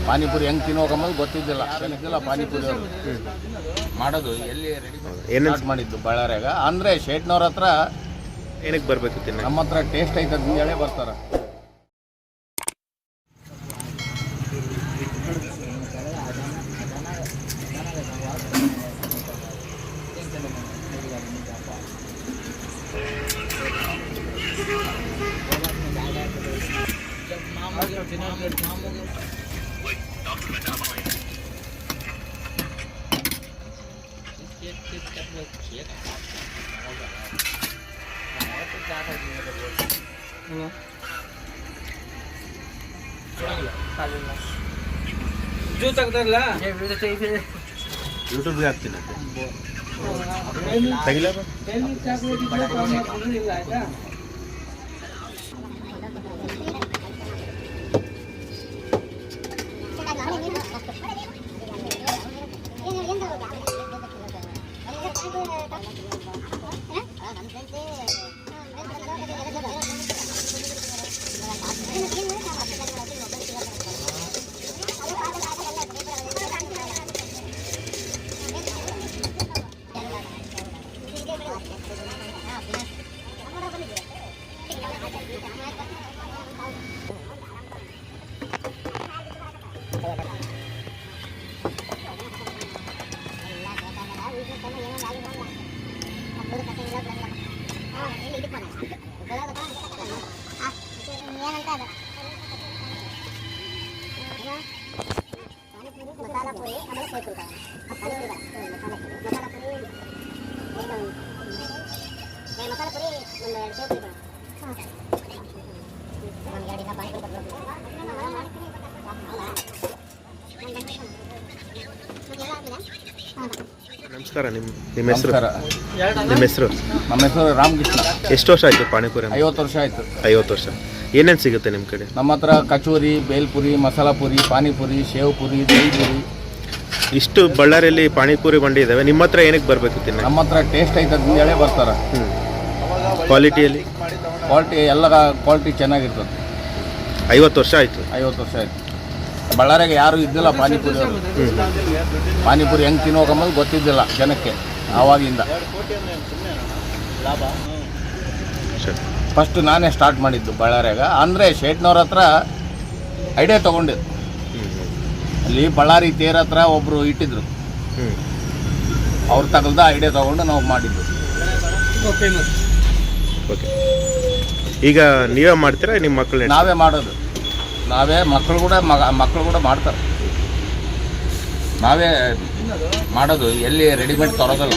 ಪಾನಿಪುರಿ ಹೆಂಗೆ ತಿನ್ನೋಕಂಬದು ಗೊತ್ತಿದ್ದಿಲ್ಲ ಪಾನಿಪುರಿ ಅವರು ಮಾಡೋದು ಎಲ್ಲಿ ರೆಡಿ ಸ್ಟಾರ್ಟ್ ಮಾಡಿದ್ದು ಬಳ್ಳಾರ್ಯಾಗ. ಅಂದರೆ ಶೇಟ್ನವ್ರ ಹತ್ರ ಏನಕ್ಕೆ ಬರಬೇಕು ತಿನ್ನ, ನಮ್ಮ ಹತ್ರ ಟೇಸ್ಟ್ ಐತೆ ಅಂತ ಹೇಳೇ ಬರ್ತಾರೆ. ಯೂಟ್ಯೂಬ್ಗೆ ಹಾಕ್ತೀನಿ ತೆಗಿಲ. ನಮಸ್ಕಾರ. ನಿಮ್ಮ ಹೆಸರು? ನಿಮ್ಮ ಹೆಸರು? ನಮ್ಮ ಹೆಸರು ರಾಮಕೃಷ್ಣ. ಎಷ್ಟು ವರ್ಷ ಆಯಿತು ಪಾನಿಪುರಿ? 50 ವರ್ಷ ಆಯಿತು. 50 ವರ್ಷ. ಏನೇನು ಸಿಗುತ್ತೆ ನಿಮ್ಮ ಕಡೆ? ನಮ್ಮ ಹತ್ರ ಕಚೋರಿ, ಬೇಲ್ಪುರಿ, ಮಸಾಲ ಪುರಿ, ಪಾನಿಪುರಿ, ಶೇವ್ ಪುರಿ, ದಹಿ ಪುರಿ. ಇಷ್ಟು ಬಳ್ಳಾರಿಯಲ್ಲಿ ಪಾನಿಪುರಿ ಬಂಡಿ ಇದ್ದಾವೆ, ನಿಮ್ಮ ಹತ್ರ ಏನಕ್ಕೆ ಬರಬೇಕು ತಿನ್ನ? ನಮ್ಮ ಹತ್ರ ಟೇಸ್ಟ್ ಐತೆ ಅಂತ ಹೇಳೇ ಬರ್ತಾರೆ. ಕ್ವಾಲಿಟಿಯಲ್ಲಿ? ಎಲ್ಲ ಕ್ವಾಲಿಟಿ ಚೆನ್ನಾಗಿರ್ತದೆ. 50 ವರ್ಷ ಆಯಿತು. 50 ವರ್ಷ ಆಯಿತು. ಬಳ್ಳಾರ್ಯಾಗ ಯಾರು ಇದ್ದಿಲ್ಲ ಪಾನಿಪುರಿ ಅವರು. ಪಾನಿಪುರಿ ಹೆಂಗೆ ತಿನ್ನೋಕಂಬದು ಗೊತ್ತಿದ್ದಿಲ್ಲ ಜನಕ್ಕೆ ಆವಾಗಿಂದ. ಫಸ್ಟ್ ನಾನೇ ಸ್ಟಾರ್ಟ್ ಮಾಡಿದ್ದು ಬಳ್ಳಾರ್ಯಾಗ. ಅಂದರೆ ಶೇಟ್ನವ್ರ ಹತ್ರ ಐಡಿಯಾ ತೊಗೊಂಡಿದ್ದು. ಅಲ್ಲಿ ಬಳ್ಳಾರಿ ತೇರ್ ಹತ್ರ ಒಬ್ಬರು ಇಟ್ಟಿದ್ರು, ಅವ್ರು ತಗಲ್ದ ಐಡಿಯಾ ತೊಗೊಂಡು ನಾವು ಮಾಡಿದ್ದು. ಓಕೆ. ಈಗ ನೀವೇ ಮಾಡ್ತೀರಾ ನಿಮ್ಮ ಮಕ್ಕಳು? ನಾವೇ ಮಾಡೋದು. ನಾವೇ ಮಕ್ಕಳು ಕೂಡ ಮಾಡ್ತಾರೆ. ನಾವೇ ಮಾಡೋದು, ಎಲ್ಲಿ ರೆಡಿಮೇಡ್ ತರೋದಲ್ಲ.